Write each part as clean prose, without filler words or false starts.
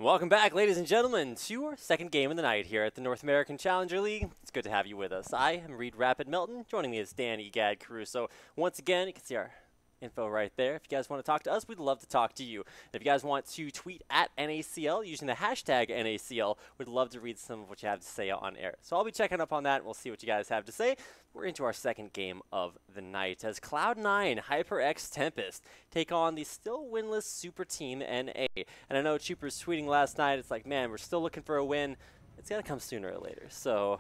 Welcome back, ladies and gentlemen, to our second game of the night here at the North American Challenger League. It's good to have you with us. I am Reed Rapid Melton. Joining me is Dan Egad Caruso. Once again, you can see our info right there. If you guys want to talk to us, we'd love to talk to you. And if you guys want to tweet at NACL using the hashtag NACL, we'd love to read some of what you have to say on air. So I'll be checking up on that, and we'll see what you guys have to say. We're into our second game of the night as Cloud9 HyperX Tempest take on the still winless Super Team NA. And I know Troopers tweeting last night, it's like, man, we're still looking for a win. It's got to come sooner or later, so...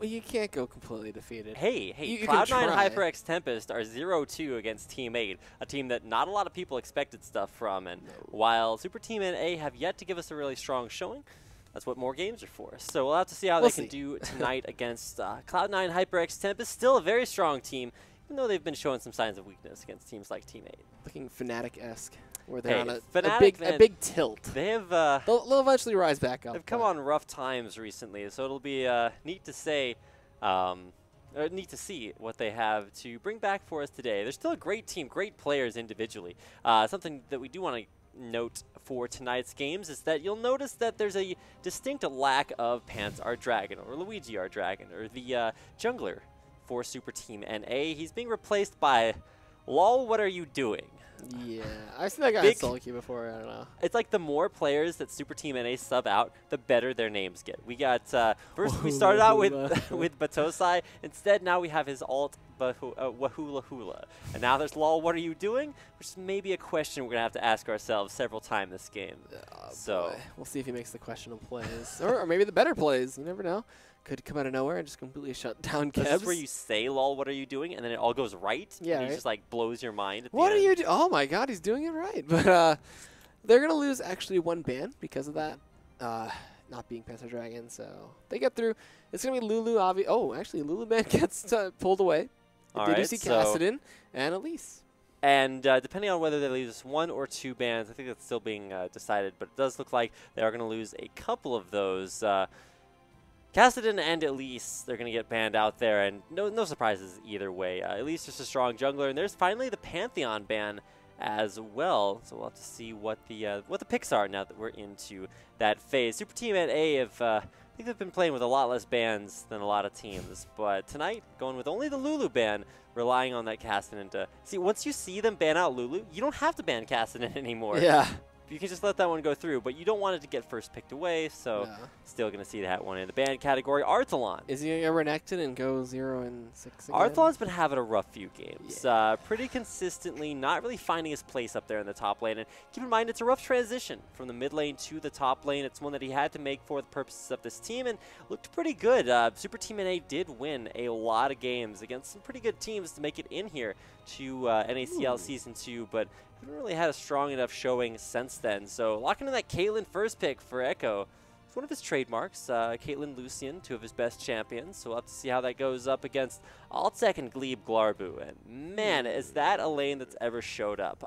you can't go completely defeated. Hey, Cloud9 HyperX Tempest are 0-2 against Team 8, a team that not a lot of people expected stuff from. And while Super Team NA have yet to give us a really strong showing, that's what more games are for. So we'll have to see how they can do tonight against Cloud9 HyperX Tempest. Still a very strong team, even though they've been showing some signs of weakness against teams like Team 8. Looking Fnatic-esque. Where they're on a big tilt. They have they'll eventually rise back up. They've come on rough times recently, so it'll be neat to say, neat to see what they have to bring back for us today. They're still a great team, great players individually. Something that we do want to note for tonight's games is that you'll notice that there's a distinct lack of Pants our Dragon or Luigi our Dragon or the jungler for Super Team NA. He's being replaced by LOL. What are you doing? Yeah, I've seen that guy in Sulky before, I don't know. It's like the more players that Super Team NA sub out, the better their names get. We got, first we started out with Batosai. Instead, now we have his alt, Wahula Hula. And now there's LOL, what are you doing? Which is maybe a question we're going to have to ask ourselves several times this game. So boy. We'll see if he makes the questionable plays. or maybe the better plays. You never know. Could come out of nowhere and just completely shut down Kebs. This is where you say, LOL, what are you doing? And then it all goes right. Yeah, and he just like blows your mind. At what the are end. you doing? Oh my god, he's doing it right. But they're going to lose actually one ban because of that. Not being Panther Dragon, so they get through. It's going to be Lulu. Actually, Lulu ban gets pulled away. They do see Kassadin and Elise. And depending on whether they lose one or two bans, I think that's still being decided. But it does look like they are going to lose a couple of those. Kassadin and Elise, they're going to get banned out there, and no surprises either way. Elise just a strong jungler, and there's finally the Pantheon ban as well. So we'll have to see what the picks are now that we're into that phase. Super Team NA have, I think they've been playing with a lot less bans than a lot of teams, but tonight going with only the Lulu ban, relying on that Kassadin to see. Once you see them ban out Lulu, you don't have to ban Kassadin anymore. Yeah. You can just let that one go through, but you don't want it to get first picked away, so still going to see that one in the ban category. Arthalon. Is he going to get renekted and go 0-6 again? Arthalon's been having a rough few games. Yeah. Pretty consistently, not really finding his place up there in the top lane. And keep in mind, it's a rough transition from the mid lane to the top lane. It's one that he had to make for the purposes of this team, and looked pretty good. Super Team NA did win a lot of games against some pretty good teams to make it in here to NACL Season 2, but haven't really had a strong enough showing since then. So locking in that Caitlyn first pick for Echo. It's one of his trademarks. Caitlyn Lucian, two of his best champions. So we'll have to see how that goes up against Altek and Glebe Glarbu. And man, is that a lane that's ever showed up.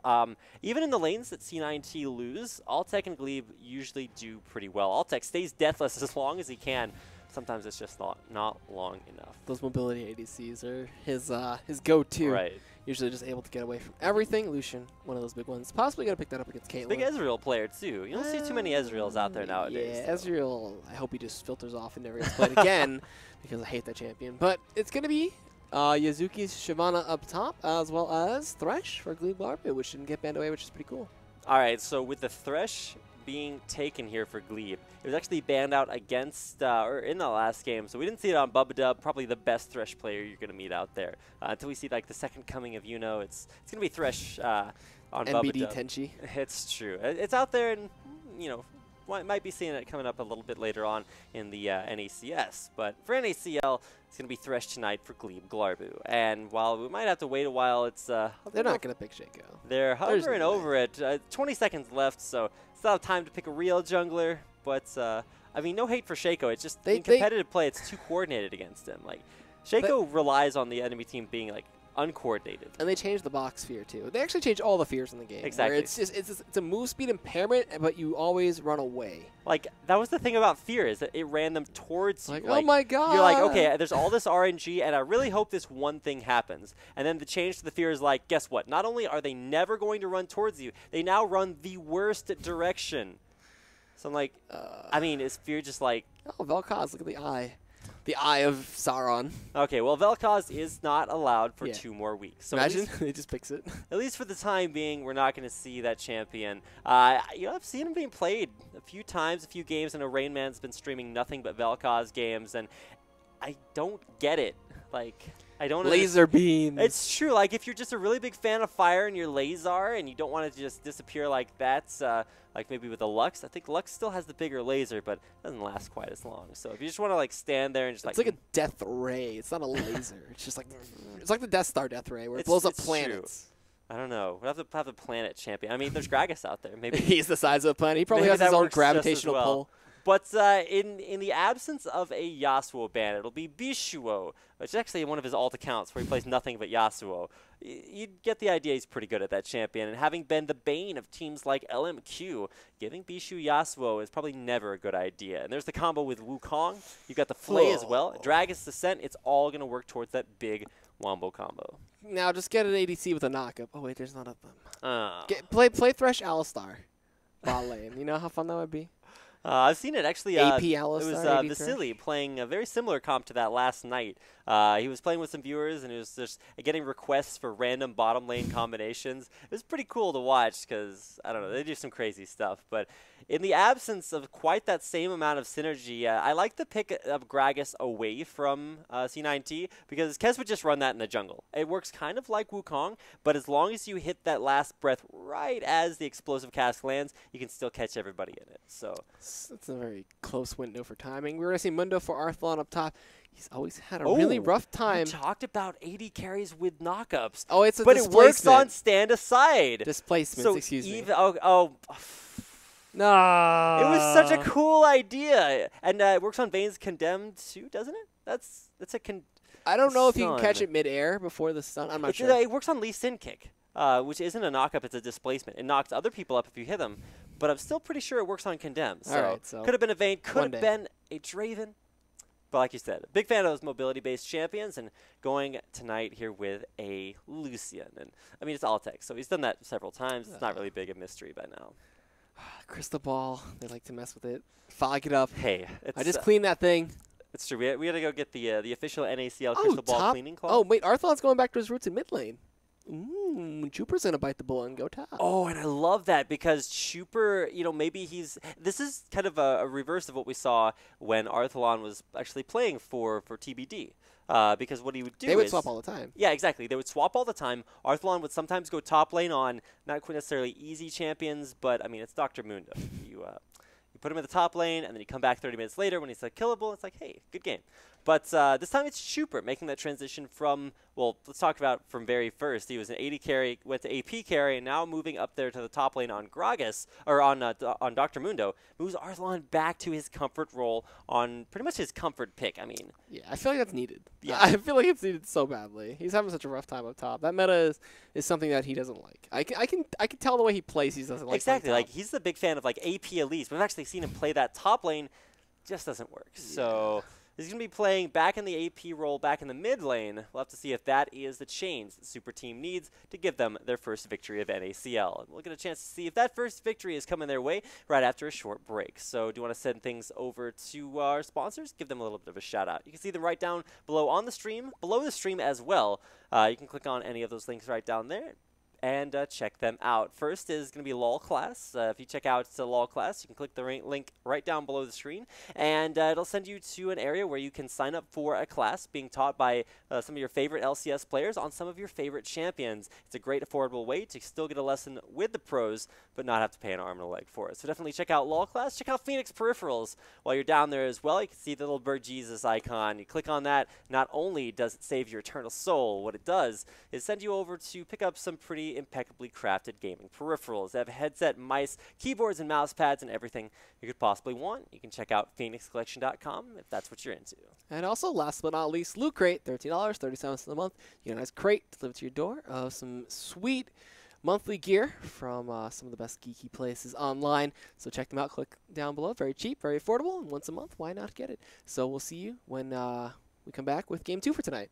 Even in the lanes that C9T lose, Altek and Glebe usually do pretty well. Altek stays deathless as long as he can. Sometimes it's just not long enough. Those mobility ADCs are his go-to. Right. Usually just able to get away from everything. Lucian, one of those big ones. Possibly going to pick that up against Caitlyn. Big Ezreal player, too. You don't see too many Ezreals out there nowadays. Yeah, Ezreal, I hope he just filters off and never gets played again because I hate that champion. But it's going to be Yazuki's Shyvana up top, as well as Thresh for Glebe Glarbu, which didn't get banned away, which is pretty cool. All right, so with the Thresh being taken here for Glebe, it was actually banned out against, or in the last game, so we didn't see it on Bubba Dub, probably the best Thresh player you're going to meet out there. Until we see like the second coming of Yuno, it's going to be Thresh on Bubba Dub. Tenchi. It's true. It's out there, and, you know, might be seeing it coming up a little bit later on in the NACS. But for NACL, it's going to be Thresh tonight for Glebe Glarbu. And while we might have to wait a while, it's... they're not going to pick Shaco. They're hovering over it. 20 seconds left, so it's not time to pick a real jungler. But, I mean, no hate for Shaco. It's just in competitive play, it's too coordinated against him. Like, Shaco relies on the enemy team being, like, uncoordinated. And they changed the box fear, too. They actually changed all the fears in the game. Exactly. It's a move speed impairment, but you always run away. Like, that was the thing about fear, is that it ran them towards you. Like, oh my god! You're like, okay, there's all this RNG, and I really hope this one thing happens. And then the change to the fear is like, guess what? Not only are they never going to run towards you, they now run the worst direction. So I'm like, I mean, is Fear just like... Oh, Vel'Koz, look at the eye. The eye of Sauron. Okay, well, Vel'Koz is not allowed for 2 more weeks. So imagine he just picks it. At least for the time being, we're not going to see that champion. I've seen him being played a few times, a few games. I know Rain Man's been streaming nothing but Vel'Koz games, and I don't get it. Like, I don't Laser beams. It's true. Like, if you're just a really big fan of fire and you're Lazar and you don't want it to just disappear like that, like maybe with a Lux. I think Lux still has the bigger laser, but it doesn't last quite as long. So if you just want to like stand there and just it's like a death ray. It's not a laser. It's just like it's like the Death Star death ray where it blows up planets. True. I don't know. We'll have the planet champion. I mean, there's Gragas out there. Maybe he's the size of a planet. He probably has his own gravitational pull. But in the absence of a Yasuo ban, it'll be Bishuo, which is actually one of his alt accounts where he plays nothing but Yasuo. You'd get the idea he's pretty good at that champion, and having been the bane of teams like LMQ, giving Bishu Yasuo is probably never a good idea. And there's the combo with Wukong. You've got the Flay as well. Dragon's Descent, it's all going to work towards that big Wombo combo. Now just get an ADC with a knockup. Oh, wait, there's not of them. Play Thresh Alistar. Bot lane. You know how fun that would be? I've seen it actually. AP it Alistar, was Vasily playing a very similar comp to that last night. He was playing with some viewers, and it was just getting requests for random bottom lane combinations. It was pretty cool to watch because, I don't know, they do some crazy stuff. But in the absence of quite that same amount of synergy, I like the pick of Gragas away from C9T because Kez would just run that in the jungle. It works kind of like Wukong, but as long as you hit that last breath right as the explosive cast lands, you can still catch everybody in it. So it's a very close window for timing. We're going to see Mundo for Arthlon up top. He's always had a really rough time. We talked about 80 carries with knockups. Oh, it's a but it works on stand aside. Displacements, so excuse me. No. It was such a cool idea. And it works on Vayne's Condemned too, doesn't it? That's a I don't know if you can catch it midair before the stun. I'm not sure. It works on Lee Sin Kick, which isn't a knockup, it's a displacement. It knocks other people up if you hit them. But I'm still pretty sure it works on Condemned. So, could have been a Vayne, could have been a Draven. But like you said, big fan of those mobility-based champions, and going tonight here with a Lucian. And I mean, it's Altec, so he's done that several times. It's not really big a mystery by now. Crystal Ball, they like to mess with it. Fog it up. Hey, I just cleaned that thing. It's true. We got to go get the official NACL Crystal Ball cleaning cloth. Oh, wait, Arthlon's going back to his roots in mid lane. Chuper's going to bite the bullet and go top. Oh, and I love that because Chuper, maybe this is kind of a reverse of what we saw when Arthlon was actually playing for TBD. Because what he would do They would swap all the time. Yeah, exactly. They would swap all the time. Arthlon would sometimes go top lane on not quite necessarily easy champions, but, I mean, it's Dr. Mundo. You put him in the top lane, and then you come back 30 minutes later when he's like killable. It's like, hey, good game. But this time it's Chuper making that transition from, well, let's talk about from very first. He was an 80 carry, went to AP carry, and now moving up there to the top lane on Gragas, or on Dr. Mundo, moves Arthlon back to his comfort role on pretty much his comfort pick. I mean, yeah, I feel like that's needed. Yeah, I feel like it's needed so badly. He's having such a rough time up top. That meta is something that he doesn't like. I can tell the way he plays. He doesn't like exactly. Like he's the big fan of like AP Elise. We've actually seen him play that top lane. Just doesn't work. Yeah. So he's going to be playing back in the AP role, back in the mid lane. We'll have to see if that is the change the Super Team needs to give them their first victory of NACL. And we'll get a chance to see if that first victory is coming their way right after a short break. So do you want to send things over to our sponsors? Give them a little bit of a shout out. You can see them right down below on the stream, below the stream as well. You can click on any of those links right down there and check them out. First is going to be LOL Class. If you check out LOL Class, you can click the link right down below the screen, and it'll send you to an area where you can sign up for a class being taught by some of your favorite LCS players on some of your favorite champions. It's a great affordable way to still get a lesson with the pros, but not have to pay an arm and a leg for it. So definitely check out LOL Class. Check out Phoenix Peripherals while you're down there as well. You can see the little bird Jesus icon. You click on that. Not only does it save your eternal soul, what it does is send you over to pick up some pretty impeccably crafted gaming peripherals. They have a headset, mice, keyboards, and mouse pads, and everything you could possibly want. You can check out phoenixcollection.com if that's what you're into. And also, last but not least, Loot Crate, $13, 37 cents a month. You get a nice crate delivered to your door of some sweet monthly gear from some of the best geeky places online. So check them out. Click down below. Very cheap, very affordable, and once a month, why not get it? So we'll see you when we come back with Game 2 for tonight.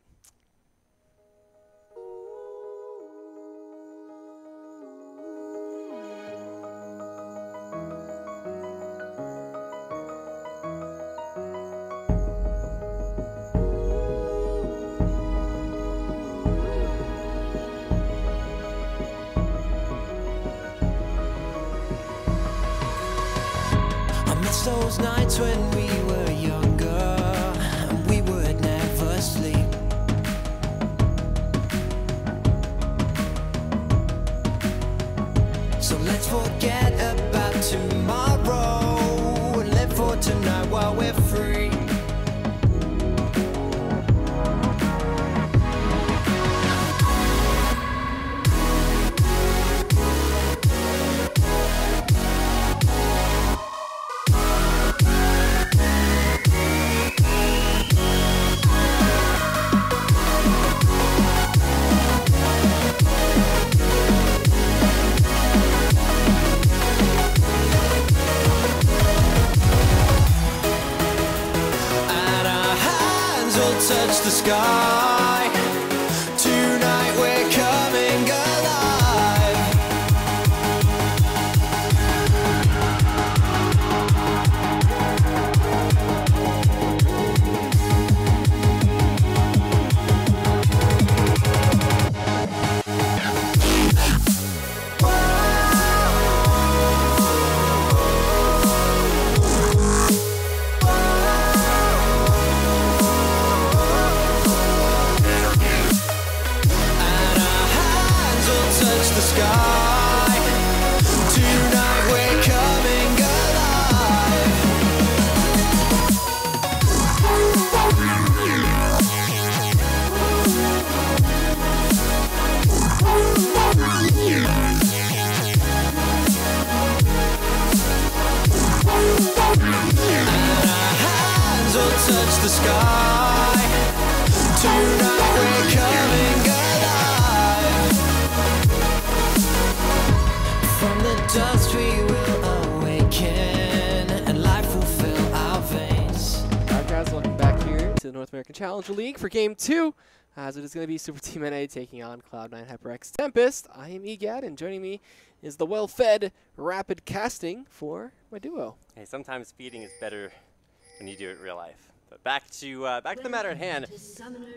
those nights when we were younger and we would never sleep. So let's forget about tomorrow and live for tonight while we're free. Touch the sky. Tonight we're coming alive. Touch the sky. Tonight we're coming alive. From the dust we will awaken, and life will fill our veins. Alright guys, welcome back here to the North American Challenger League for Game 2. As it is going to be Super Team NA taking on Cloud9 HyperX Tempest. I am EGAD, and joining me is the well-fed Rapid Casting for my duo. Hey, sometimes feeding is better when you do it in real life. But back to the matter at hand.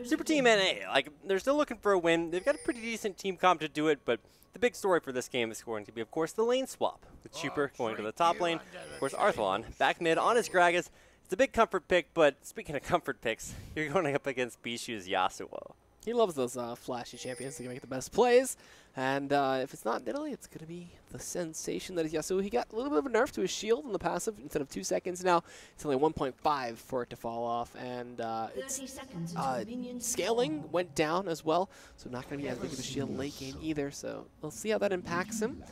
Super Team NA, like, they're still looking for a win. They've got a pretty decent team comp to do it, but the big story for this game is going to be, of course, the lane swap. With Chuper going to the top lane, of course, Arthalon back mid on his Gragas. It's a big comfort pick, but speaking of comfort picks, you're going up against Bishu's Yasuo. He loves those flashy champions that can make the best plays. And if it's not Nidalee, it's going to be the sensation that is Yasuo. He got a little bit of a nerf to his shield in the passive. Instead of 2 seconds now, it's only 1.5 for it to fall off. And it's scaling went down as well, so not going to be as big of a shield late game either. So we'll see how that impacts him.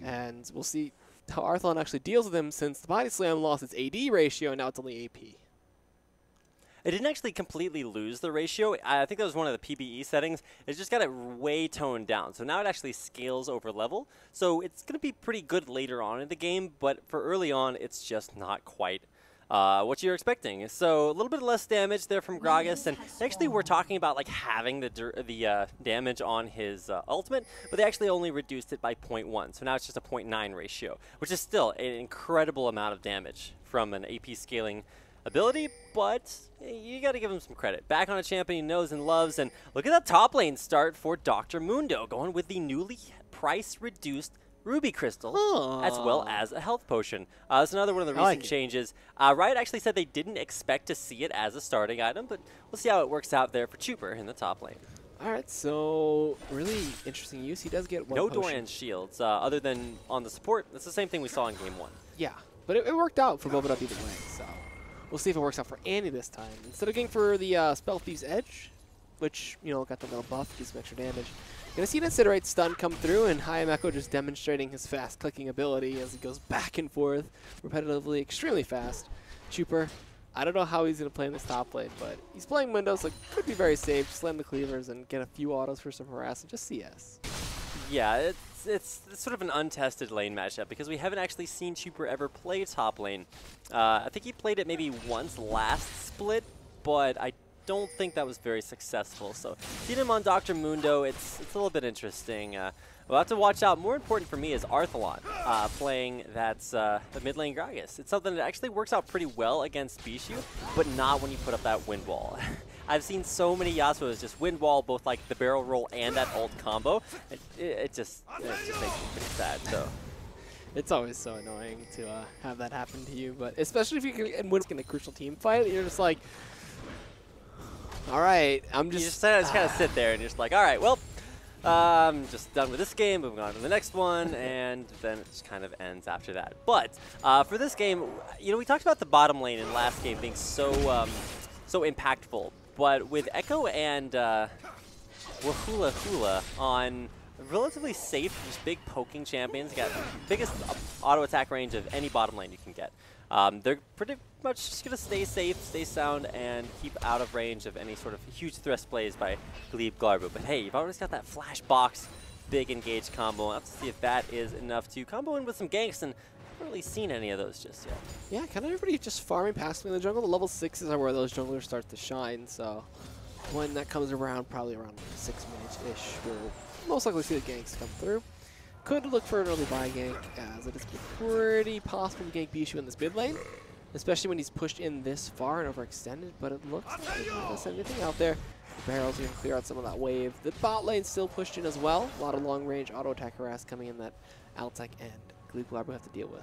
And we'll see how Arthalon actually deals with him, since the Body Slam lost its AD ratio, and now it's only AP. It didn't actually completely lose the ratio. I think that was one of the PBE settings. It just got it way toned down. So now it actually scales over level. So it's going to be pretty good later on in the game, but for early on, it's just not quite what you're expecting. So a little bit less damage there from Gragas, and actually we're talking about like having the damage on his ultimate, but they actually only reduced it by 0.1. So now it's just a 0.9 ratio, which is still an incredible amount of damage from an AP scaling ability, but you got to give him some credit. Back on a champion he knows and loves, and look at that top lane start for Dr. Mundo, going with the newly price-reduced Ruby Crystal, as well as a health potion. That's another one of the recent changes. Riot actually said they didn't expect to see it as a starting item, but we'll see how it works out there for Chuper in the top lane. All right, so really interesting use. He does get one No potion. Dorian shields, other than on the support. That's the same thing we saw in Game 1. Yeah, but it worked out for Boba Up either way, so we'll see if it works out for Annie this time. Instead of going for the Spell Thieves Edge, which, you know, got the little buff, gives some extra damage, you're going to see an Incinerate stun come through, and Hayameko just demonstrating his fast clicking ability as he goes back and forth repetitively, extremely fast. Chuper, I don't know how he's going to play in this top lane, but he's playing Mundo, so it could be very safe. Slam the cleavers and get a few autos for some harass and just CS. Yeah, it's sort of an untested lane matchup because we haven't actually seen Chuper ever play top lane. I think he played it maybe once last split, but I don't think that was very successful. So seeing him on Dr. Mundo, it's a little bit interesting. We'll have to watch out. More important for me is Arthalon playing the mid lane Gragas. It's something that actually works out pretty well against Bishu, but not when you put up that wind wall. I've seen so many Yasuos just wind wall both like the barrel roll and that ult combo. It just makes me pretty sad. So It's always so annoying to have that happen to you, but especially if you can win in a crucial team fight, you're just like, all right, I'm just... You just kind of sit there and you're just like, all right, well, I'm just done with this game, moving on to the next one, and then it just kind of ends after that. But for this game, you know, we talked about the bottom lane in last game being so so impactful, but with Echo and Wahula Hula on relatively safe, just big poking champions, got the biggest auto attack range of any bottom lane you can get. They're pretty much just going to stay safe, stay sound, and keep out of range of any sort of huge thrust plays by Glebe Glarbu. But hey, you've always got that flash box, big engage combo. I'll have to see if that is enough to combo in with some ganks, and I haven't really seen any of those just yet. Yeah, kind of everybody just farming passively in the jungle. The level 6s are where those junglers start to shine, so when that comes around, probably around 6 minutes-ish, we'll most likely see the ganks come through. Could look for an early buy gank, as it is pretty possible to gank Bishu in this mid lane, especially when he's pushed in this far and overextended, but it looks like there's not anything out there. The barrels are going to clear out some of that wave. The bot lane still pushed in as well. A lot of long-range auto-attack harass coming in that Altec and Glebe Glarbu have to deal with.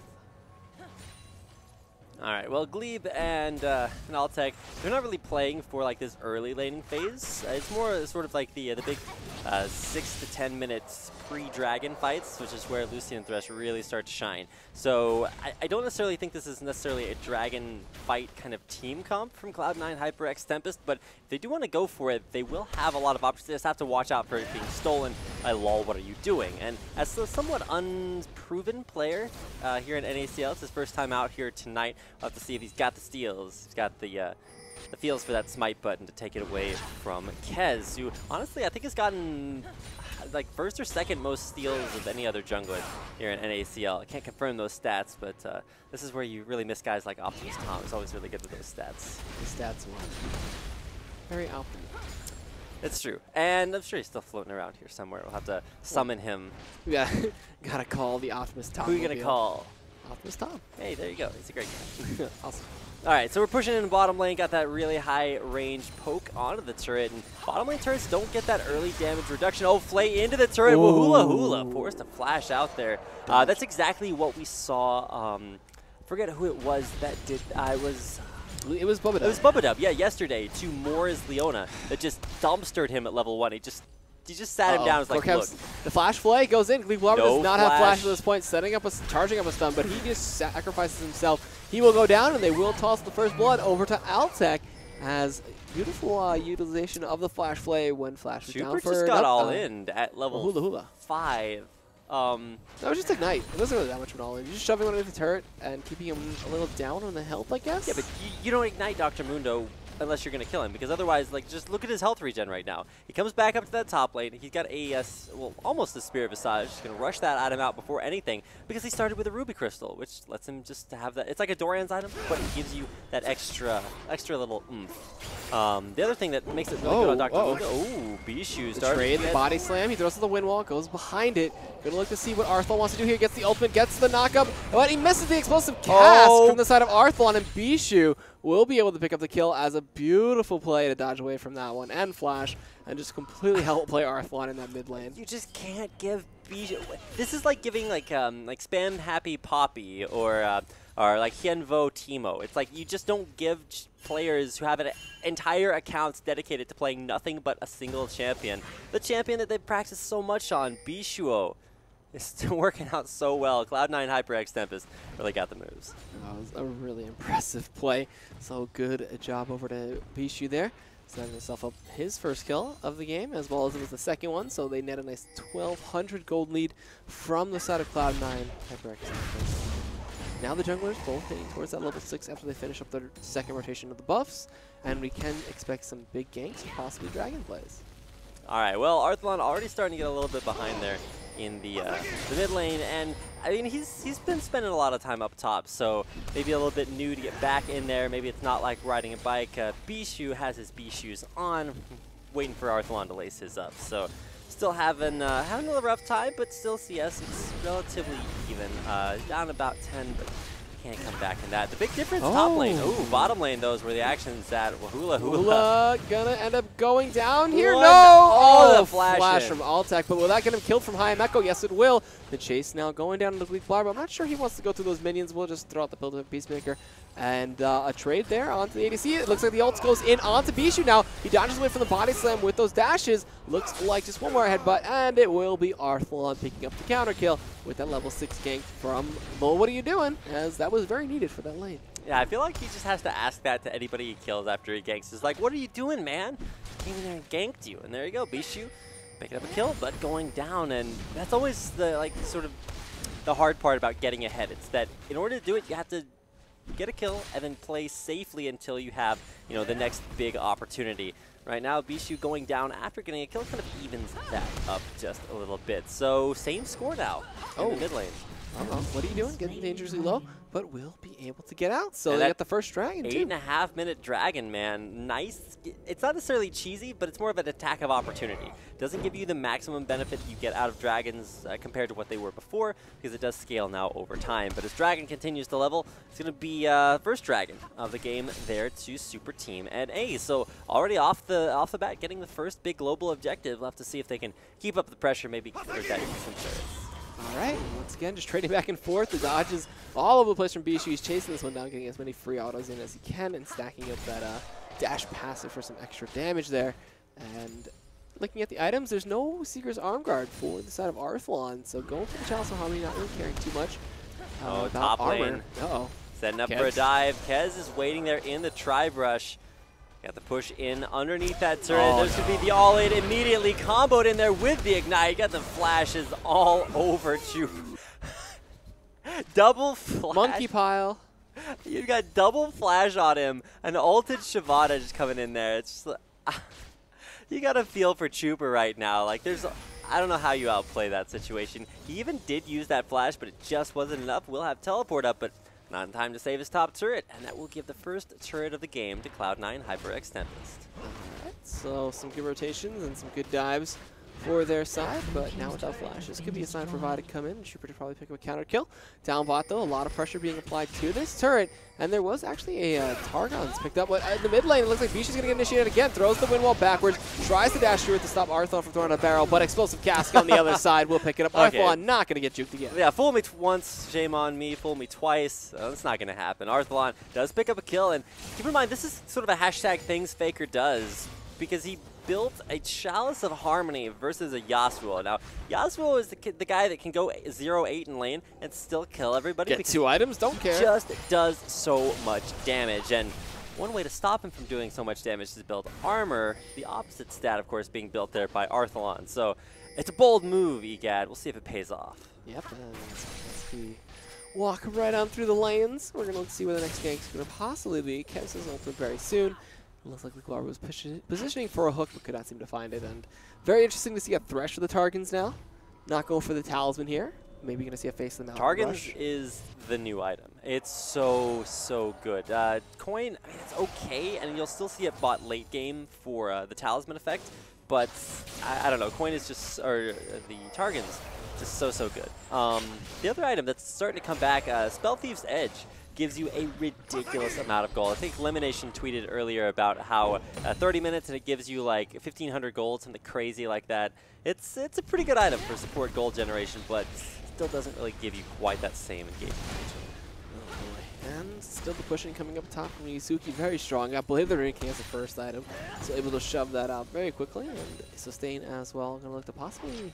All right, well, Glebe and Altec, they're not really playing for like this early laning phase. It's more sort of like the big 6 to 10 minutes pre-dragon fights, which is where Lucian and Thresh really start to shine. So I don't necessarily think this is necessarily a dragon fight kind of team comp from Cloud9 HyperX Tempest, but if they do want to go for it, they will have a lot of options. They just have to watch out for it being stolen by lol, what are you doing? And as a somewhat unproven player here in NACL, it's his first time out here tonight. We'll have to see if he's got the steals. He's got the feels for that smite button to take it away from Kez, who honestly I think has gotten like first or second most steals of any other jungler here in NACL. I can't confirm those stats, but this is where you really miss guys like Optimus Tom. He's always really good with those stats. The stats were very optimal. It's true. And I'm sure he's still floating around here somewhere. We'll have to summon him. Yeah, gotta call the Optimus Tom. Who are you going to call? Optimus Tom. Hey, there you go. He's a great guy. Awesome. All right, so we're pushing in bottom lane, got that really high range poke onto the turret, and bottom lane turrets don't get that early damage reduction. Oh, Flay into the turret, Wahula Hula, forced to flash out there. That's exactly what we saw, forget who it was that did, it was Bubba Dub. It was Bubba Dub, yeah, yesterday, to Moore's Leona, that just dumpstered him at level 1. He just sat him down. It's like, look. The flash flay goes in. Glebe Glarbu does not have flash at this point, charging up a stun, but he just sacrifices himself. He will go down, and they will toss the first blood over to Altec as beautiful utilization of the flash flay when flash was down for... just got all in at level 5. That was just Ignite. It wasn't really that much of an all-in. You're just shoving one into the turret and keeping him a little down on the health, I guess? Yeah, but you don't Ignite Dr. Mundo unless you're going to kill him, because otherwise, like, just look at his health regen right now. He comes back up to that top lane. He's got a, well, almost a Spirit Visage. He's going to rush that item out before anything, because he started with a Ruby Crystal, which lets him just have that. It's like a Doran's item, but it gives you that extra little oomph. The other thing that makes it really good on Dr. Mundo, ooh, Bishu starts. Trade, the body slam. He throws to the wind wall, goes behind it. Gonna look to see what Arthlon wants to do here. Gets the ultimate, gets the knockup, but he misses the explosive cast from the side of Arthlon, and Bishu will be able to pick up the kill as a beautiful play to dodge away from that one and flash and just completely help play Arthlon in that mid lane. You just can't give Bishu. This is like giving like Spam Happy Poppy or like Hienvo Teemo. It's like you just don't give players who have an entire accounts dedicated to playing nothing but a single champion. The champion that they've practiced so much on, Bishuo, is still working out so well. Cloud9 HyperX Tempest really got the moves. That was a really impressive play. So good a job over to Bishu there. Setting himself up his first kill of the game, as well as it was the second one. So they net a nice 1,200 gold lead from the side of Cloud9 HyperX Tempest. Now the junglers both heading towards that level 6 after they finish up their second rotation of the buffs, and we can expect some big ganks and possibly dragon plays. All right, well, Arthlon already starting to get a little bit behind there in the mid lane, and I mean he's been spending a lot of time up top, so maybe a little bit new to get back in there. Maybe it's not like riding a bike. Bishu has his B-shoes on, waiting for Arthlon to lace his up. So still having a little rough time, but still CS it's relatively even, down about 10, but can't come back in that. The big difference, top lane. Ooh, bottom lane, those where the action's at. Hula. Hula gonna end up going down here. One. No! Oh, the flash in. from Altec, but will that get him killed from High Echo? Yes, it will. The chase now going down into the weak bar, but I'm not sure he wants to go through those minions. We'll just throw out the build of Peacemaker. And a trade there onto the ADC. It looks like the ult goes in onto Bishu now. He dodges away from the body slam with those dashes. Looks like just one more headbutt, and it will be Arthlon picking up the counter kill with that level 6 gank from Mo. What are you doing? As that was very needed for that lane. Yeah, I feel like he just has to ask that to anybody he kills after he ganks. It's like, what are you doing, man? Came in there and ganked you. And there you go, Bishu picking up a kill, but going down. And that's always the, like, sort of the hard part about getting ahead. It's that in order to do it, you have to get a kill and then play safely until you have, you know, the next big opportunity. Right now, Bishu going down after getting a kill kind of evens that up just a little bit. So same score now in the mid lane. What are you doing? Getting dangerously low, but will be able to get out. So And they that got the first dragon, too. 8.5 minute dragon, man. Nice. It's not necessarily cheesy, but it's more of an attack of opportunity. Doesn't give you the maximum benefit you get out of dragons compared to what they were before, because it does scale now over time. But as dragon continues to level, it's going to be first dragon of the game there to Super Team NA. So already off the bat, getting the first big global objective. We'll have to see if they can keep up the pressure, maybe convert that into some turrets. All right, once again, just trading back and forth. The dodges all over the place from Bishu. He's chasing this one down, getting as many free autos in as he can, and stacking up that dash passive for some extra damage there. And looking at the items, there's no Seeker's Arm Guard for the side of Arthlon, so going for the Chalice of Harmony, not really caring too much about top armor. lane. Uh-oh. Setting up Kez. for a dive. Kez is waiting there in the tri-brush. Got the push in underneath that turret. There's going to be the all-in immediately comboed in there with the ignite. Got the flashes all over you. Double flash. Monkey pile. You got double flash on him. An ulted Shavada just coming in there. It's just like, you got to feel for Chupa right now. Like I don't know how you outplay that situation. He even did use that flash, but it just wasn't enough. We'll have teleport up, but not in time to save his top turret, and that will give the first turret of the game to Cloud9 HyperX Tempest. Alright, so some good rotations and some good dives for their side, but now without flashes, could be a sign for Vi to come in. Trooper to probably pick up a counter kill. Down bot though, a lot of pressure being applied to this turret, and there was actually a Targon's picked up, but in the mid lane, it looks like Bishu's going to get initiated again, throws the wind wall backwards, tries to dash through it to stop Arthlon from throwing a barrel, but Explosive Cask on the other side will pick it up. Okay. Arthlon not going to get juked again. Yeah, fool me once, shame on me. Fool me twice, that's not going to happen. Arthlon does pick up a kill, and keep in mind, this is sort of a hashtag things Faker does, because he built a Chalice of Harmony versus a Yasuo. Now, Yasuo is the guy that can go 0-8 in lane and still kill everybody. Get 2 items, don't care. Just does so much damage, and one way to stop him from doing so much damage is to build armor. The opposite stat, of course, being built there by Arthlon. So it's a bold move, EGAD. We'll see if it pays off. Yep, and as we walk right on through the lanes, we're going to see where the next gank's going to possibly be. Kez is ultimate very soon. It looks like Luguar was positioning for a hook, but could not seem to find it. And very interesting to see a Thresh with the Targons now. Not going for the Talisman here. Maybe going to see a face of the Mountain Targons Rush. is the new item. It's so good. Coin, I mean, it's okay, and you'll still see it bought late game for the Talisman effect, but I don't know. Coin is just, or the Targons, just so good. The other item that's starting to come back, Spell Thief's Edge, gives you a ridiculous amount of gold. I think Elimination tweeted earlier about how 30 minutes and it gives you like 1,500 gold, something crazy like that. It's a pretty good item for support gold generation, but still doesn't really give you quite that same engagement. Oh boy. And still the pushing coming up top from Yuzuki, very strong. I believe the Ring King has the first item, so able to shove that out very quickly and sustain as well. Going to look to possibly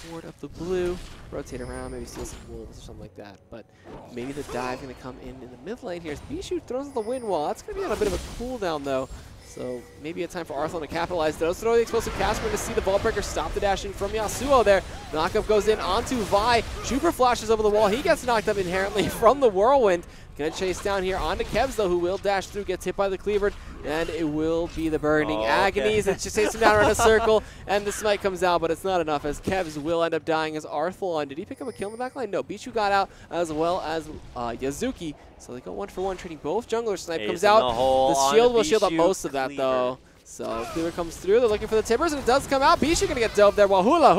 ward up the blue, rotate around, maybe steal some wolves or something like that. But maybe the dive going to come in the mid lane here. As Bishu throws the wind wall. That's going to be on a bit of a cooldown though. So maybe a time for Arthlon to capitalize. Does throw the explosive cast. We're going to see the Vault Breaker stop the dashing from Yasuo there. Knockup goes in onto Vi. Super flashes over the wall. He gets knocked up inherently from the whirlwind. Gonna chase down here onto Kevs though, who will dash through, gets hit by the cleaver, and it will be the Burning Agonies. It just takes him down around a circle, and the smite comes out, but it's not enough as Kevs will end up dying as Arthlon. Did he pick up a kill in the back line? No, Bishu got out as well as Yuzuki. So they go 1-for-1, trading both junglers. Snipe comes out. The shield will shield up most of that though. So Cleaver comes through. They're looking for the Timbers, and it does come out. Bishu gonna get dove there while Hula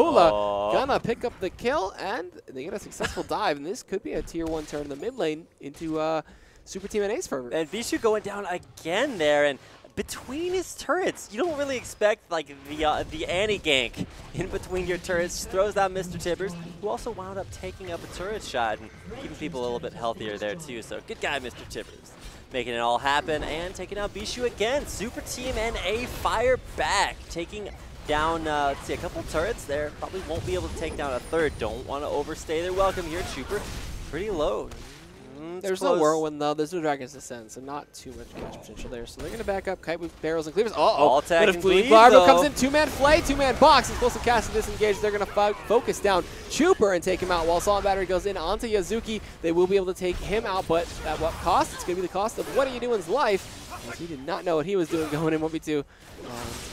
gonna pick up the kill, and they get a successful dive. And this could be a tier 1 turn in the mid lane into Super Team NA's favor. And Bishu going down again there, and between his turrets, you don't really expect like the Annie gank in between your turrets. Just throws down Mr. Tibbers, who also wound up taking up a turret shot and keeping people a little bit healthier there too. So good guy, Mr. Tibbers, making it all happen and taking out Bishu again. Super Team NA fire back, taking down let's see, a couple turrets there. Probably won't be able to take down a third. Don't want to overstay their welcome here. Trooper pretty low. There's no Whirlwind, though. There's no Dragon's Descent, so not too much catch potential there. So they're going to back up Kite with barrels and cleavers. All tech and cleave, Glarbo comes in. 2-man flay, 2-man box. He's supposed to cast a disengage. They're going to focus down Trooper and take him out. While Assault Battery goes in onto Yazuki, they will be able to take him out, but at what cost? It's going to be the cost of What Are You Doing's life, as he did not know what he was doing going in 1v2.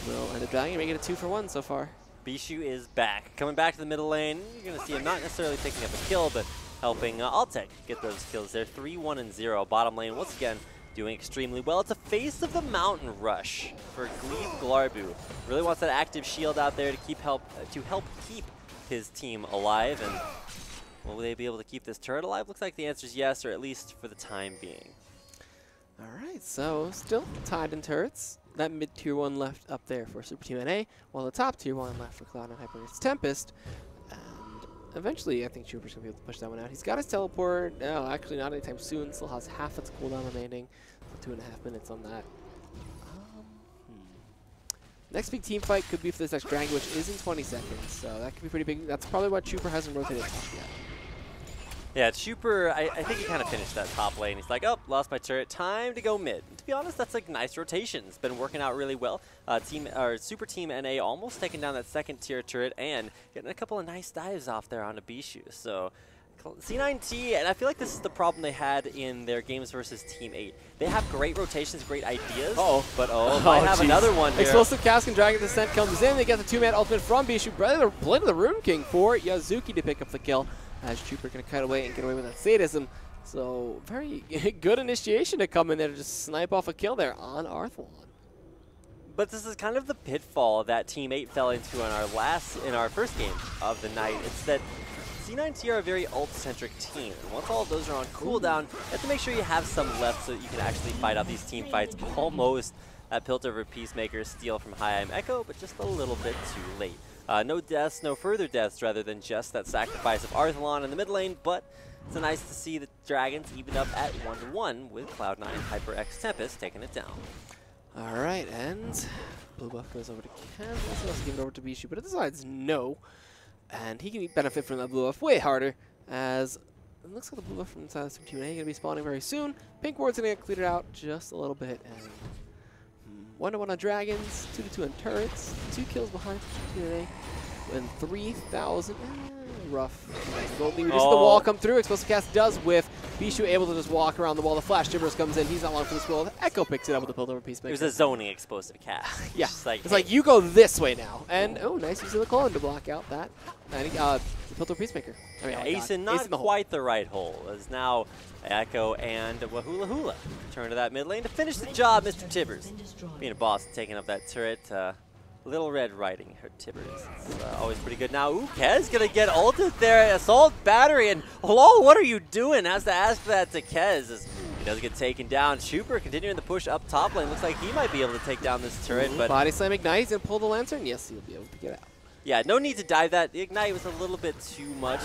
Will end up dying and making it a 2-for-1 so far. Bishu is back. Coming back to the middle lane. You're going to see him not necessarily picking up a kill, but helping Altec get those kills there. 3-1-0. Bottom lane, once again, doing extremely well. It's a Face of the Mountain rush for Glebe Glarbu. Really wants that active shield out there to help keep his team alive. And will they be able to keep this turret alive? Looks like the answer is yes, or at least for the time being. All right, so still tied in turrets. That mid tier 1 left up there for Super Team NA, while the top tier 1 left for Cloud9 HyperX Tempest. Eventually, I think Trooper's going to be able to push that one out. He's got his teleport. No, actually not anytime soon. Still has half its cooldown remaining. So 2.5 minutes on that. Next big team fight could be for this next dragon, which is in 20 seconds. So that could be pretty big. That's probably why Trooper hasn't rotated top yet. Yeah, Trooper, I think he kind of finished that top lane. He's like, oh, lost my turret. Time to go mid. And to be honest, that's like nice rotation. It's been working out really well. Super Team NA almost taking down that second tier turret and getting a couple of nice dives off there onto Bishu. So C9T, and I feel like this is the problem they had in their games versus Team 8. They have great rotations, great ideas, but might have another one here. Explosive Cask and Dragon Descent comes in. They get the 2-man ultimate from Bishu. Blade of the Rune King for Yazuki to pick up the kill. As Trooper going to cut away and get away with that sadism. So very good initiation to come in there to just snipe off a kill there on Arthlon. But this is kind of the pitfall that Team 8 fell into in our first game of the night. It's that C9T are a very ult-centric team. And once all of those are on cooldown, you have to make sure you have some left so that you can actually fight out these team fights. Almost that Piltover Peacemaker steal from High Echo, but just a little bit too late. No deaths, no further deaths, rather than just that sacrifice of Arthlon in the mid lane, but it's nice to see the Dragons even up at 1-1 with Cloud9 HyperX Tempest taking it down. All right, and blue buff goes over to Ken. Also wants to give it over to Bishu, but it decides no. And he can benefit from that blue buff way harder, as it looks like the blue buff from inside of Super Team A is going to be spawning very soon. Pink ward's going to get cleared out just a little bit, and 1-1 on Dragons, 2-2 on turrets, 2 kills behind today, and 3,000. Rough. Nice gold lead. Reduces the wall come through. Explosive Cast does whiff. Bishu able to just walk around the wall. The Flash Gibbers comes in. He's not long for this world. Echo picks it up with the Piltover Peacemaker. It was a zoning explosive cast. Yeah. It's like you go this way now. And nice use of the clone to block out that. The Piltover Peacemaker. I mean, Ace not quite the right hole, as now Echo and Wahula turn to that mid lane to finish the job. Mr. Tibbers being a boss and taking up that turret. Little Red riding her Tibbers. It's always pretty good. Now, Kez gonna get ulted there. Assault Battery, and hello, what are you doing? Has to ask that to Kez as he does get taken down. Trooper continuing the push up top lane. Looks like he might be able to take down this turret. But Body Slam Ignite and pull the Lantern. Yes, he'll be able to get out. Yeah, no need to dive that. The Ignite was a little bit too much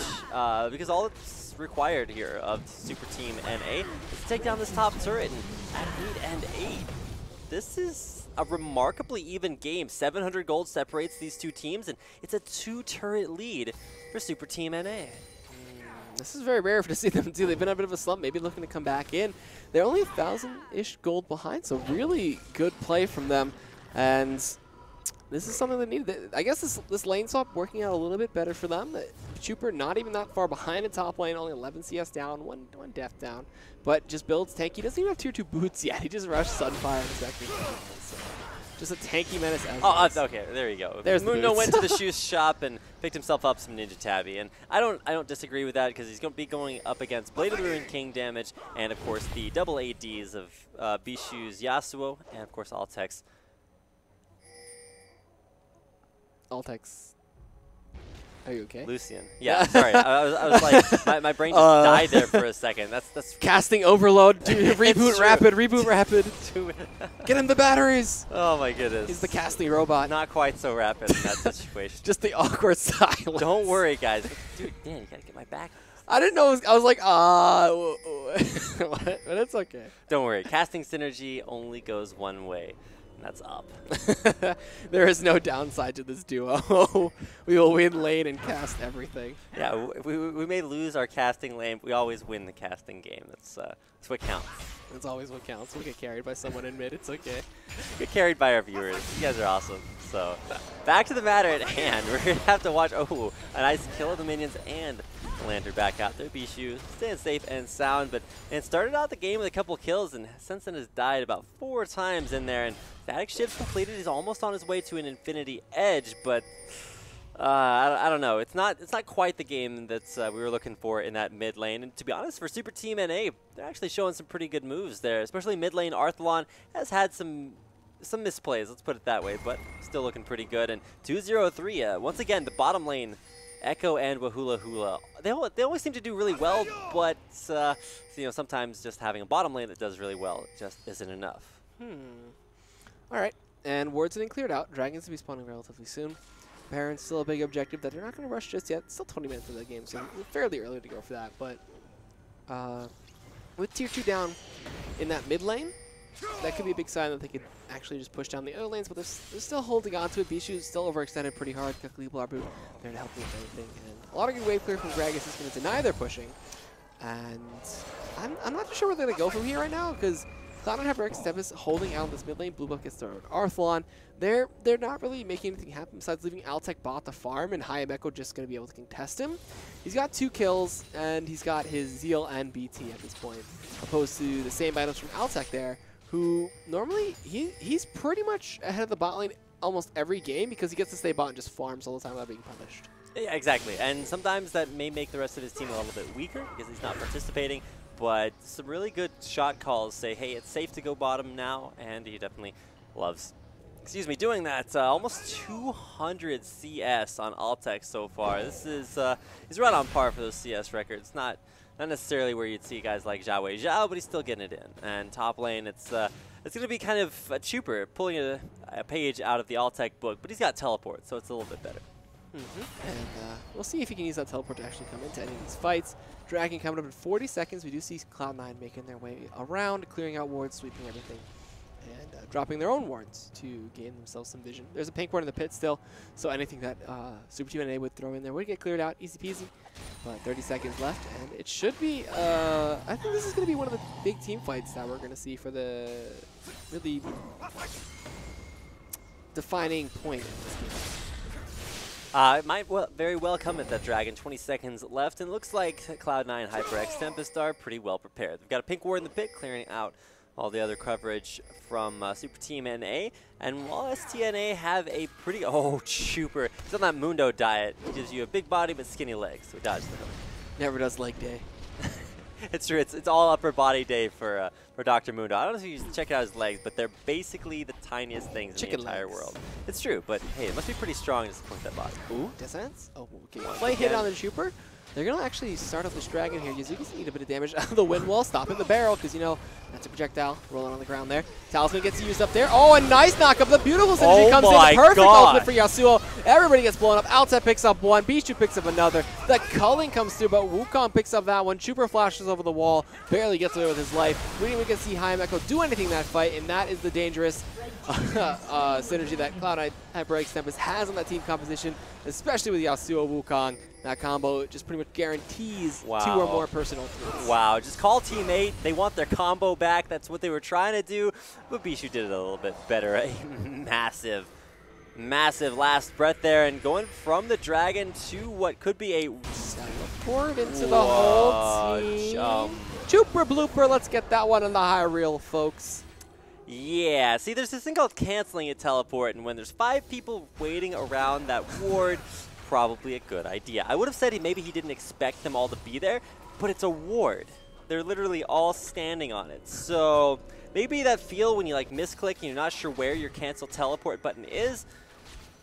because all it's required here of Super Team NA is to take down this top turret. And at 8-8, this is a remarkably even game. 700 gold separates these two teams, and it's a 2-turret lead for Super Team NA. This is very rare to see them do. They've been on a bit of a slump, maybe looking to come back in. They're only 1,000-ish gold behind, so really good play from them. And this is something they needed. I guess this lane swap working out a little bit better for them. Trooper not even that far behind in top lane, only 11 CS down, one death down, but just builds tanky. He doesn't even have tier 2 boots yet. He just rushed Sunfire and second. So just a tanky menace as okay, there you go. There's Mundo went to the shoe shop and picked himself up some Ninja Tabby, and I don't disagree with that because he's going to be going up against Blade of the Rune King damage, and of course the double ADs of Bishu's Yasuo, and of course Altec's Altex. Are you okay? Lucian. Yeah, sorry. I was like, my brain just died there for a second. That's casting overload. Reboot true. rapid. Reboot rapid. Get him the batteries. Oh my goodness. He's the casting robot. Not quite so rapid in that situation. Just the awkward silence. Don't worry, guys. Dude, Dan, you gotta get my back. I didn't know. I was like, what? But it's okay. Don't worry. Casting synergy only goes one way. And that's up. There is no downside to this duo. We will win lane and cast everything. Yeah, we may lose our casting lane, but we always win the casting game. That's what counts. That's always what counts. We get carried by someone in mid. It's okay. Get carried by our viewers. You guys are awesome. So, back to the matter at hand. We're going to have to watch, a nice kill of the minions and Lander back out there. Bishu staying safe and sound, but and started out the game with a couple kills, and since then has died about 4 times in there, and Static Shift completed. He's almost on his way to an Infinity Edge, but I don't know. It's not quite the game that we were looking for in that mid lane. And to be honest, for Super Team NA, they're actually showing some pretty good moves there, especially mid lane. Arthalon has had some misplays, let's put it that way, but still looking pretty good. And 2-0-3, once again, the bottom lane, Echo and Wahula Hula, they always seem to do really well, but sometimes just having a bottom lane that does really well just isn't enough. All right, and wards getting cleared out. Dragons will be spawning relatively soon. Baron's still a big objective that they're not going to rush just yet. Still 20 minutes into the game, so fairly early to go for that. But with tier 2 down in that mid lane, that could be a big sign that they could actually just push down the other lanes, but they're still holding on to it. Bishu's still overextended pretty hard. Kakali Blabu there to help with everything. And a lot of good wave clear from Gragas is going to deny their pushing. And I'm not sure where they're going to go from here right now, because Cloud9 HyperX Tempest holding out this mid lane. Blue buff gets thrown. Arthalon, they're not really making anything happen besides leaving Altec bot to farm, and Hayameko just going to be able to contest him. He's got 2 kills, and he's got his Zeal and BT at this point, opposed to the same items from Altec there, who normally he's pretty much ahead of the bot lane almost every game because he gets to stay bot and just farms all the time without being punished. Yeah, exactly. And sometimes that may make the rest of his team a little bit weaker because he's not participating. But some really good shot calls say, hey, it's safe to go bottom now, and he definitely loves, doing that. Almost 200 CS on Altec so far. This is he's right on par for those CS records. Not necessarily where you'd see guys like Zhao Zhao, but he's still getting it in. And top lane, it's going to be kind of a Chuper pulling a page out of the Altec book, but he's got teleport, so it's a little bit better. And we'll see if he can use that teleport to actually come into any of these fights. Dragon coming up in 40 seconds. We do see Cloud9 making their way around, clearing out wards, sweeping everything, and dropping their own wards to gain themselves some vision. There's a pink ward in the pit still, so anything that Super Team NA would throw in there would get cleared out, easy peasy. But 30 seconds left, and it should be, I think this is going to be one of the big team fights that we're going to see for the really defining point in this game. It might very well come at that Dragon. 20 seconds left, and it looks like Cloud9 HyperX Tempest are pretty well prepared. They've got a pink ward in the pit, clearing out all the other coverage from Super Team NA. And while STNA have a pretty... Oh, Chuper. He's on that Mundo diet. It gives you a big body but skinny legs, so dodge the hook. Never does leg day. It's true. It's all upper body day for Dr. Mundo. I don't know if you check out his legs, but they're basically the tiniest things in the entire world. It's true, but hey, it must be pretty strong to support that body. Ooh, dissonance? Oh, okay. Play hit on the Chuper. They're going to actually start off this Dragon here. Yuzuki's need a bit of damage out of the wind wall, stopping the barrel, because, that's a projectile rolling on the ground there. Talisman gets used up there. Oh, a nice knockup. The beautiful synergy comes in. The perfect ultimate for Yasuo. Everybody gets blown up. Altec picks up one. Bishu picks up another. The culling comes through, but Wukong picks up that one. Chuper flashes over the wall. Barely gets away with his life. We didn't even get to see Hayameko do anything in that fight, and that is the dangerous synergy that Cloud9 HyperX Tempest has on that team composition, especially with Yasuo Wukong. That combo just pretty much guarantees 2 or more personal ultimates. Wow, just call Team 8. They want their combo back. That's what they were trying to do, but Bishu did it a little bit better. A massive last breath there, and going from the Dragon to what could be a... Teleport into the whole team. Chuper blooper, let's get that one on the high reel, folks. Yeah, see, there's this thing called canceling a teleport, and when there's 5 people waiting around that ward, probably a good idea. I would have said maybe he didn't expect them all to be there, but it's a ward. They're literally all standing on it. So maybe that feel when you misclick and you're not sure where your cancel teleport button is,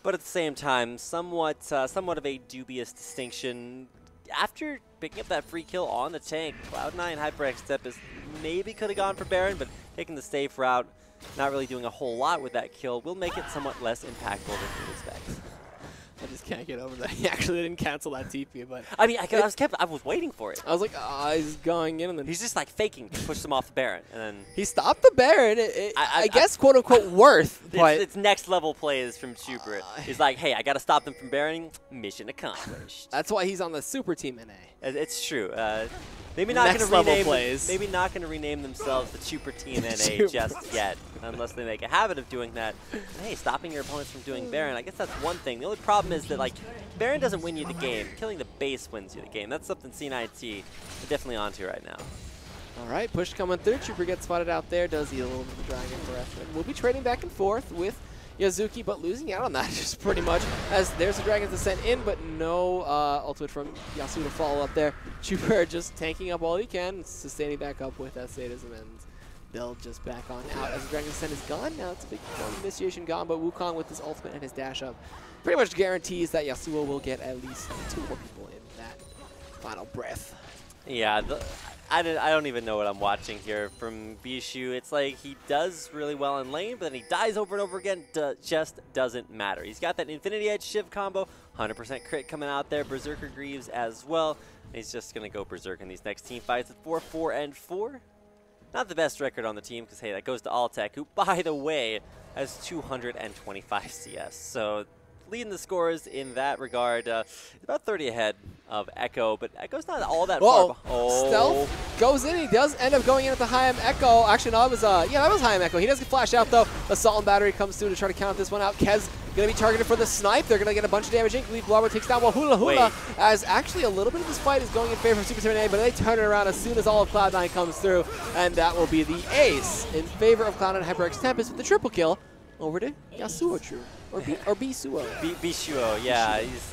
but at the same time, somewhat of a dubious distinction. After picking up that free kill on the tank, Cloud9 HyperX Tempest maybe could have gone for Baron, but taking the safe route, not really doing a whole lot with that kill, will make it somewhat less impactful than you'd expect. I just can't get over that. He actually didn't cancel that TP, but I mean, I was waiting for it. I was like, he's going in, and then He's just like faking to push them off the Baron, and then he stopped the Baron. I guess, quote unquote, worth. But it's next level plays from Super. He's like, hey, I got to stop them from Baron. Mission accomplished. that's why he's on the Super Team NA. It's true. Maybe not going to rename themselves the Super Team NA just yet, unless they make a habit of doing that. Hey, stopping your opponents from doing Baron, I guess that's one thing. The only problem is that, like, Baron doesn't win you the game. Killing the base wins you the game. That's something C9T are definitely onto right now. All right, push coming through. Trooper gets spotted out there. Does heal a little bit of the Dragon Breath. And we'll be trading back and forth with Yazuki, but losing out on that just pretty much, as there's the Dragon's Descent in, but no ultimate from Yasuo to follow up there. Trooper just tanking up all he can, sustaining back up with that sadism, and they'll just back on out as the Dragon's Descent is gone. Now it's a big initiation gone, but Wukong with his ultimate and his dash up pretty much guarantees that Yasuo will get at least 2 more people in that final breath. Yeah, I don't even know what I'm watching here from Bishu. It's like he does really well in lane, but then he dies over and over again. Just doesn't matter. He's got that Infinity Edge Shiv combo, 100% crit coming out there, Berserker Greaves as well. He's just going to go Berserk in these next team fights at 4-4-4. Not the best record on the team because, hey, that goes to Altec, who, by the way, has 225 CS. So leading the scores in that regard, about 30 ahead of Echo, but Echo's not all that far behind. Oh. Stealth goes in. He does end up going in at the High Echo. Actually, no, that was High Echo. He does get flashed out, though. Assault and Battery comes through to try to count this one out. Kez going to be targeted for the snipe. They're going to get a bunch of damage in. Gleeve Blobber takes down Hula Hula, as actually a little bit of this fight is going in favor of Super Team NA, but they turn it around as soon as all of Cloud9 comes through, and that will be the ace in favor of Cloud9 HyperX Tempest with the triple kill over to Yasuo True. Or Bisuo. Bisuo, yeah. He's,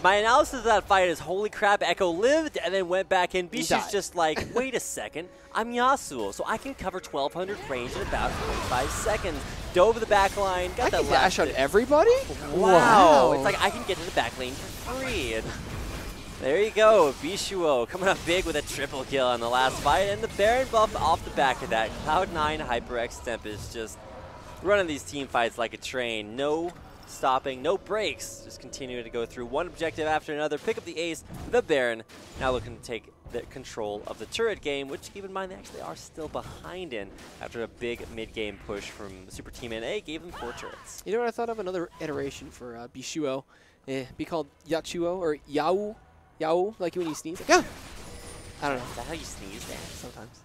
my analysis of that fight is, holy crap, Echo lived and then went back in. Bishu's just like, wait a second, I'm Yasuo, so I can cover 1,200 range in about 25 seconds. Dove the back line, got that dash on everybody? Wow. It's like I can get to the back lane for free. And there you go, Bishuo coming up big with a triple kill on the last fight, and the Baron buff off the back of that. Cloud9 HyperX Tempest just running these team fights like a train. No stopping, no breaks. Just continuing to go through one objective after another. Pick up the ace, the Baron. Now looking to take the control of the turret game, which, keep in mind, they actually are still behind in after a big mid-game push from Super Team NA gave them 4 turrets. You know what I thought of? Another iteration for Bishuo. Be called Yachuo or Yao. Yao, like when you sneeze. Like, ah! I don't know. Is that how you sneeze, Dan? Sometimes.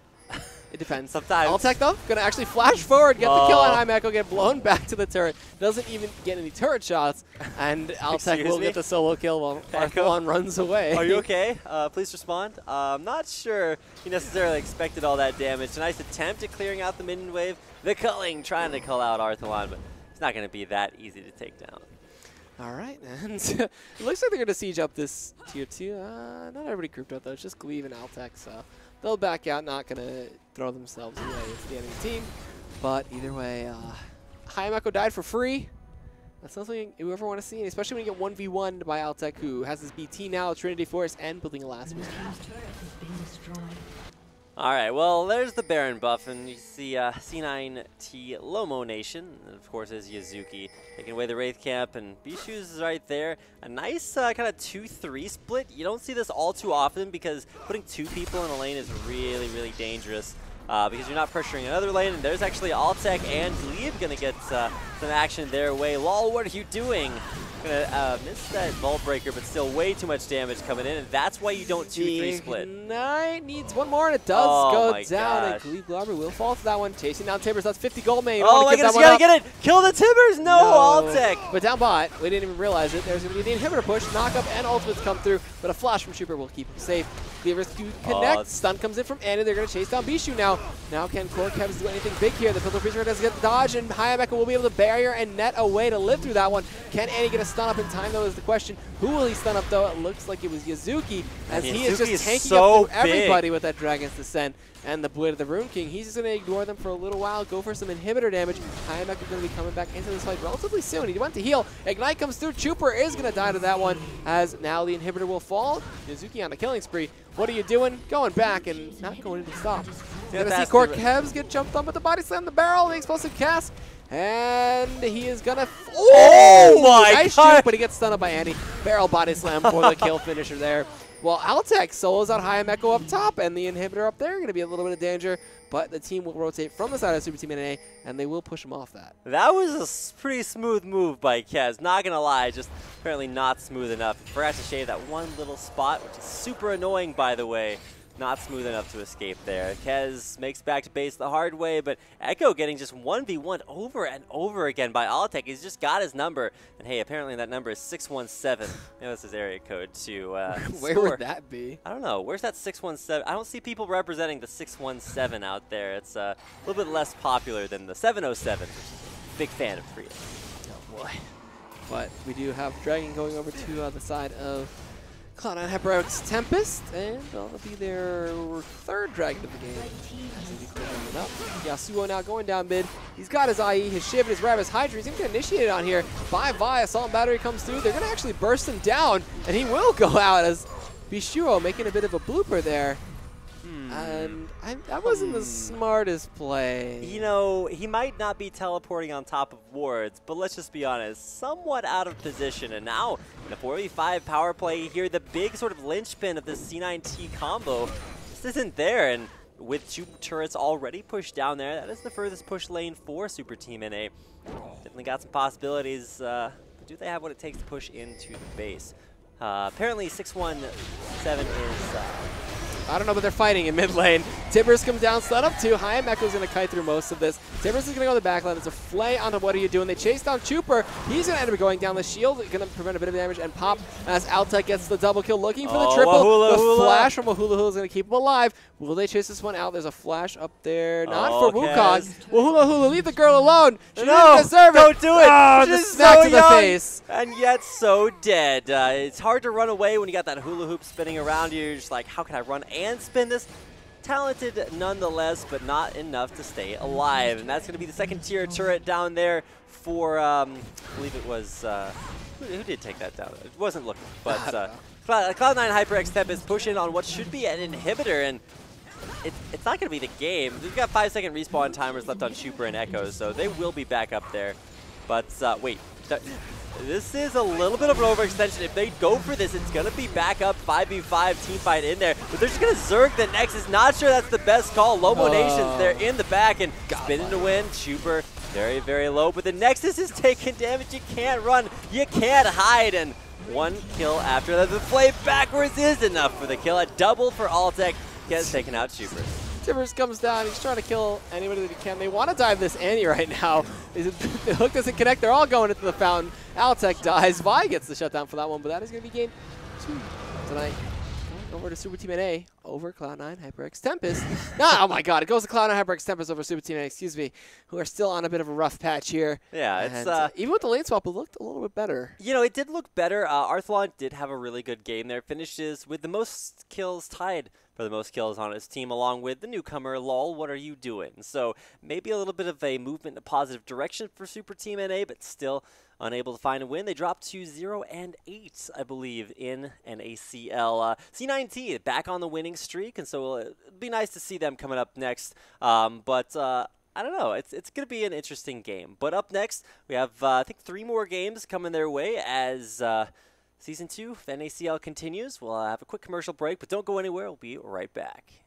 It depends. Sometimes. Altec, though, going to actually flash forward, get the kill on High Echo, get blown back to the turret. Doesn't even get any turret shots, and Altec will get the solo kill while Arthelon runs away. Are you okay? Please respond. I'm not sure he necessarily expected all that damage. A nice attempt at clearing out the minion wave. The culling, trying to cull out Arthelon, but it's not going to be that easy to take down. All right, and it looks like they're going to siege up this tier 2. Not everybody grouped up, though. It's just Gleave and Altec, so they'll back out, not going to throw themselves away. It's the enemy team. But either way, High Echo died for free. That's something you ever want to see, especially when you get 1v1'd by Altec, who has his BT now, Trinity Force, and building a last one. All right, well, there's the Baron buff, and you see C9T Lomo Nation, and of course is Yazuki taking away the Wraith Camp, and Bishu's right there. A nice kind of 2-3 split. You don't see this all too often because putting 2 people in a lane is really, really dangerous because you're not pressuring another lane, and there's actually Altec and Gleave going to get some action their way. Lol, what are you doing? Gonna miss that Vault Breaker, but still way too much damage coming in, and that's why you don't 2-3 split. Ignite needs one more, and it does go down, and Gleave Blobber will fall to that one, chasing down Timbers. That's 50 gold main. Oh my goodness, you gotta get it! Kill the Timbers! No, Altec! But down bot, we didn't even realize it. There's gonna be the inhibitor push, knockup, and ultimates come through, but a flash from Trooper will keep him safe. Cleavers connect, stun comes in from Annie. They're gonna chase down Bishu now. Now can Core Kevs do anything big here? The Filter Freezer does get the dodge, and High Echo will be able to barrier and net a way to live through that one. Can Annie get a stun up in time, though, is the question. Who will he stun up, though? It looks like it was Yazuki, as he is just tanking up through everybody with that Dragon's Descent. And the Blade of the Rune King, he's just going to ignore them for a little while, go for some inhibitor damage. Hayameka is going to be coming back into this fight relatively soon. He went to heal. Ignite comes through. Chuper is going to die to that one, as now the inhibitor will fall. Yazuki on a killing spree. What are you doing? Going back and not going to stop. You're going to see Corkebs get jumped on with the body slam, the barrel, the explosive cast. And he is going to... Oh my nice God! Shoot, but he gets stunned up by Andy. Barrel body slam for the kill finisher there. Well, Altec solos out Hayameka up top, and the inhibitor up there going to be a little bit of danger, but the team will rotate from the side of Super Team NA, and they will push him off that. That was a pretty smooth move by Kez. Not going to lie, just apparently not smooth enough. Forgot to shave that one little spot, which is super annoying, by the way. Not smooth enough to escape there. Kez makes back to base the hard way, but Echo getting just 1v1 over and over again by Altec. He's just got his number. And hey, apparently that number is 617. That's his area code to Where score. would that be? I don't know. Where's that 617? I don't see people representing the 617 out there. It's a little bit less popular than the 707, which is a big fan of Priya. Oh boy. But we do have Dragon going over to the side of Cloud9 HyperX Tempest, and that'll be their third Dragon of the game. Yasuo now going down mid. He's got his IE, his Shiv, his Rav, his Hydra. He's going to get initiated on here by Vi. Assault Battery comes through. They're going to actually burst him down, and he will go out as Bishiro making a bit of a blooper there. And that wasn't the smartest play. You know, he might not be teleporting on top of wards, but let's just be honest, somewhat out of position. And now, in a 4v5 power play here, the big sort of linchpin of this C9T combo just isn't there. And with 2 turrets already pushed down there, that is the furthest push lane for Super Team NA. Definitely got some possibilities, but do they have what it takes to push into the base? Apparently 617 is... I don't know, but they're fighting in mid lane. Tibbers comes down, sled up 2. Hayameka's going to kite through most of this. Tibbers is going to go to the back line. It's a flay onto what are you doing. They chase down Chuper. He's going to end up going down the shield. Going to prevent a bit of damage and pop as Altec gets the double kill. Looking for the triple. The flash from Wahula is going to keep him alive. Will they chase this one out? There's a flash up there. Not for Wukong. Wahula, leave the girl alone. She didn't deserve it. Don't do it. Oh, the smack to the face. And yet so dead. It's hard to run away when you got that hula hoop spinning around you. You're just like, how can I run and spin this? Talented nonetheless, but not enough to stay alive. And that's going to be the second tier turret down there for, I believe it was, who did take that down? It wasn't looking, but Cloud9 HyperX Tempest pushing on what should be an inhibitor, and it's not going to be the game. We've got 5-second respawn timers left on Chuper and Echo, so they will be back up there. But wait, this is a little bit of an overextension. If they go for this, it's going to be back up 5v5 team fight in there. But they're just going to Zerg the Nexus. Not sure that's the best call. Lobo Nations, they're in the back and spinning to win. Chuper very, very low. But the Nexus is taking damage. You can't run. You can't hide. And one kill after that. The play backwards is enough for the kill. A double for Altec. Gets taken out Chuper. Tibbers comes down. He's trying to kill anybody that he can. They want to dive this Annie right now. The hook doesn't connect. They're all going into the fountain. Altec dies. Vi gets the shutdown for that one, but that is going to be game 2 tonight. Over to Super Team NA over Cloud9 HyperX Tempest. Oh my God! It goes to Cloud9 HyperX Tempest over Super Team NA. Excuse me, who are still on a bit of a rough patch here. Yeah, it's even with the lane swap, it looked a little bit better. You know, it did look better. Arthlon did have a really good game there. Finishes with the most kills tied for the most kills on his team, along with the newcomer LOL. What are you doing? So maybe a little bit of a movement in a positive direction for Super Team NA, but still unable to find a win. They dropped to 0-8, I believe, in NACL. C9T back on the winning streak, and so it'll be nice to see them coming up next. But I don't know. It's going to be an interesting game. But up next, we have, I think, 3 more games coming their way as Season 2 of NACL continues. We'll have a quick commercial break, but don't go anywhere. We'll be right back.